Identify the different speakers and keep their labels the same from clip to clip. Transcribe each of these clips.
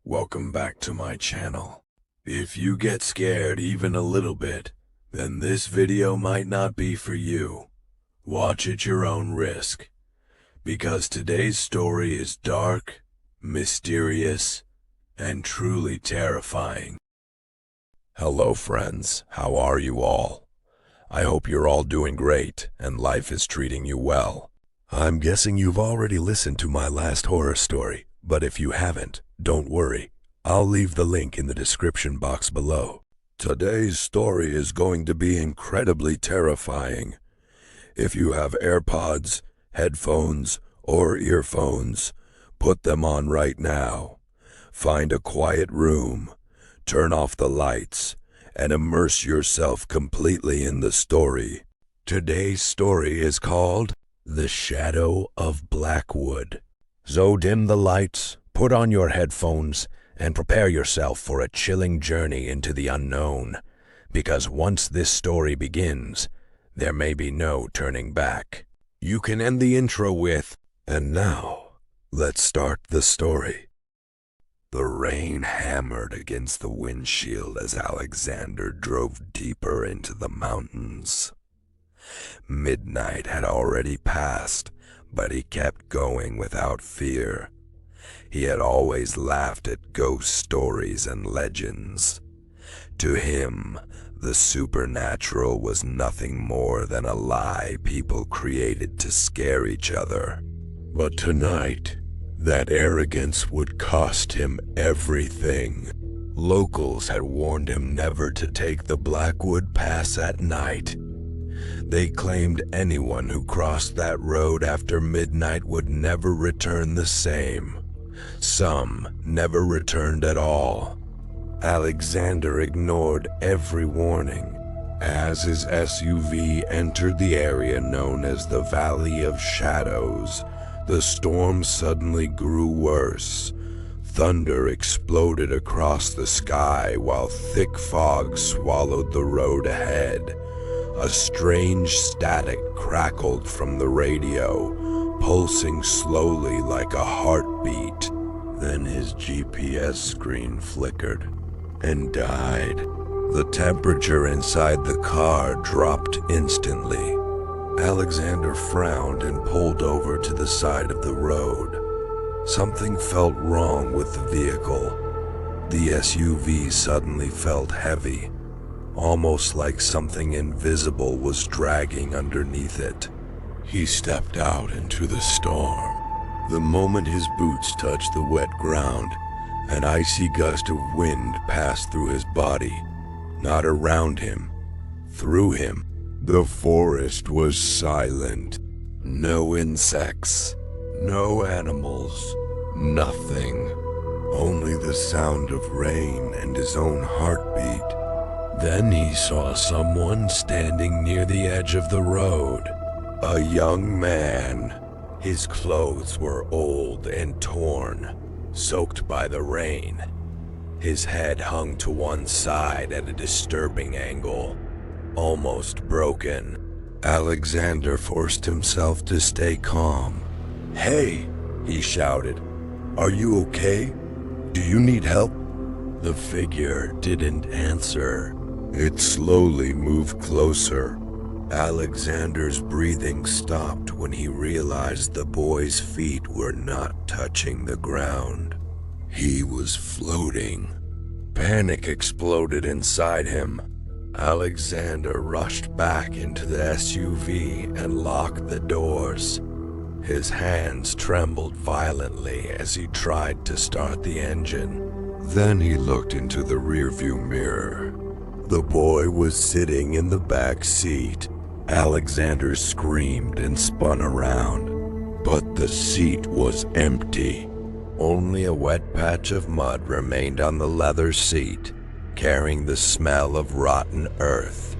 Speaker 1: Welcome back to my channel. If you get scared even a little bit, then this video might not be for you. Watch at your own risk, because today's story is dark, mysterious, and truly terrifying. Hello friends, how are you all? I hope you're all doing great and life is treating you well. I'm guessing you've already listened to my last horror story, but if you haven't, don't worry. I'll leave the link in the description box below. Today's story is going to be incredibly terrifying. If you have AirPods, headphones, or earphones, put them on right now. Find a quiet room, turn off the lights, and immerse yourself completely in the story. Today's story is called The Shadow of Blackwood. So dim the lights, put on your headphones, and prepare yourself for a chilling journey into the unknown, because once this story begins, there may be no turning back. You can end the intro with, "And now, let's start the story." The rain hammered against the windshield as Alexander drove deeper into the mountains. Midnight had already passed, but he kept going without fear. He had always laughed at ghost stories and legends. To him, the supernatural was nothing more than a lie people created to scare each other. But tonight, that arrogance would cost him everything. Locals had warned him never to take the Blackwood Pass at night. They claimed anyone who crossed that road after midnight would never return the same. Some never returned at all. Alexander ignored every warning. As his SUV entered the area known as the Valley of Shadows, the storm suddenly grew worse. Thunder exploded across the sky while thick fog swallowed the road ahead. A strange static crackled from the radio, pulsing slowly like a heartbeat. Then his GPS screen flickered and died. The temperature inside the car dropped instantly. Alexander frowned and pulled over to the side of the road. Something felt wrong with the vehicle. The SUV suddenly felt heavy, almost like something invisible was dragging underneath it. He stepped out into the storm. The moment his boots touched the wet ground, an icy gust of wind passed through his body. Not around him, through him. The forest was silent. No insects, no animals, nothing. Only the sound of rain and his own heartbeat. Then he saw someone standing near the edge of the road. A young man. His clothes were old and torn, soaked by the rain. His head hung to one side at a disturbing angle, almost broken. Alexander forced himself to stay calm. "Hey," he shouted. "Are you okay? Do you need help?" The figure didn't answer. It slowly moved closer. Alexander's breathing stopped when he realized the boy's feet were not touching the ground. He was floating. Panic exploded inside him. Alexander rushed back into the SUV and locked the doors. His hands trembled violently as he tried to start the engine. Then he looked into the rearview mirror. The boy was sitting in the back seat. Alexander screamed and spun around, but the seat was empty. Only a wet patch of mud remained on the leather seat, carrying the smell of rotten earth.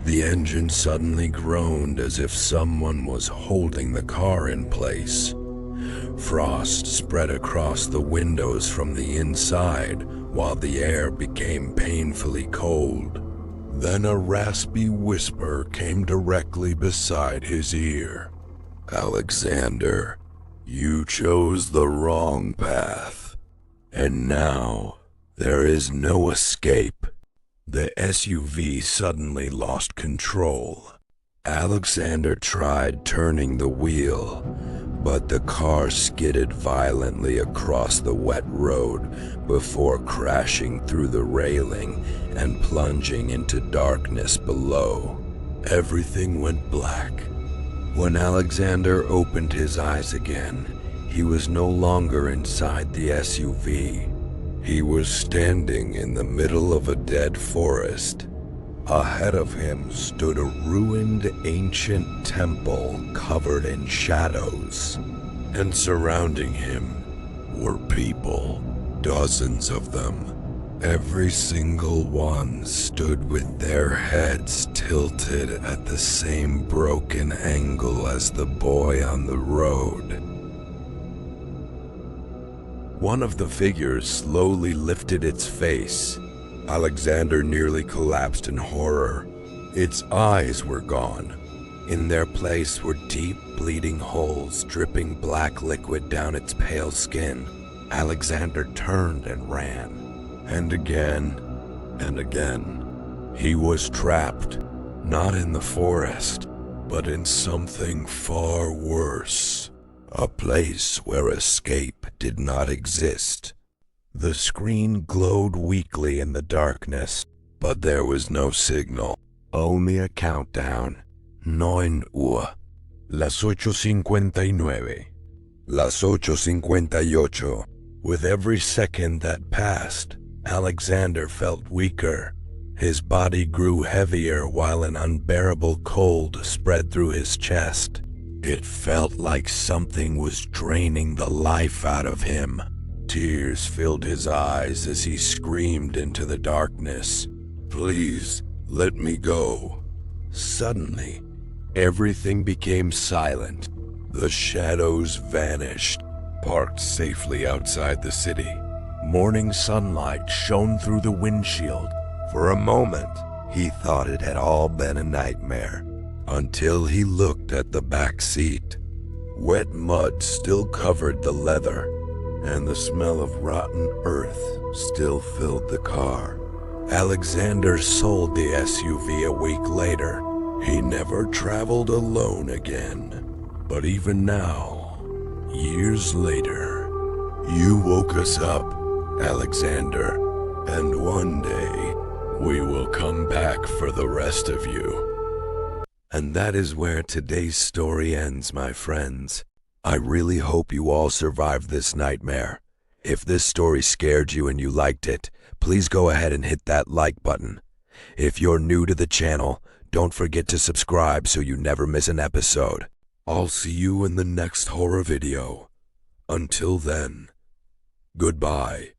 Speaker 1: The engine suddenly groaned as if someone was holding the car in place. Frost spread across the windows from the inside, while the air became painfully cold. Then a raspy whisper came directly beside his ear. "Alexander, you chose the wrong path. And now, there is no escape. The SUV suddenly lost control. Alexander tried turning the wheel, but the car skidded violently across the wet road before crashing through the railing and plunging into darkness below. Everything went black. When Alexander opened his eyes again, he was no longer inside the SUV. He was standing in the middle of a dead forest. Ahead of him stood a ruined ancient temple covered in shadows, and surrounding him were people, dozens of them. Every single one stood with their heads tilted at the same broken angle as the boy on the road. One of the figures slowly lifted its face. Alexander nearly collapsed in horror. Its eyes were gone. In their place were deep bleeding holes dripping black liquid down its pale skin. Alexander turned and ran. And again, and again. He was trapped, not in the forest, but in something far worse. A place where escape did not exist. The screen glowed weakly in the darkness, but there was no signal, only a countdown. 9 Uhr. Las 8:59. Las 8:58. With every second that passed, Alexander felt weaker. His body grew heavier while an unbearable cold spread through his chest. It felt like something was draining the life out of him. Tears filled his eyes as he screamed into the darkness. "Please, let me go." Suddenly, everything became silent. The shadows vanished, parked safely outside the city. Morning sunlight shone through the windshield. For a moment, he thought it had all been a nightmare, until he looked at the back seat. Wet mud still covered the leather, and the smell of rotten earth still filled the car. Alexander sold the SUV a week later. He never traveled alone again. But even now, years later, you woke us up, Alexander, and one day we will come back for the rest of you. And that is where today's story ends, my friends. I really hope you all survived this nightmare. If this story scared you and you liked it, please go ahead and hit that like button. If you're new to the channel, don't forget to subscribe so you never miss an episode. I'll see you in the next horror video. Until then, goodbye.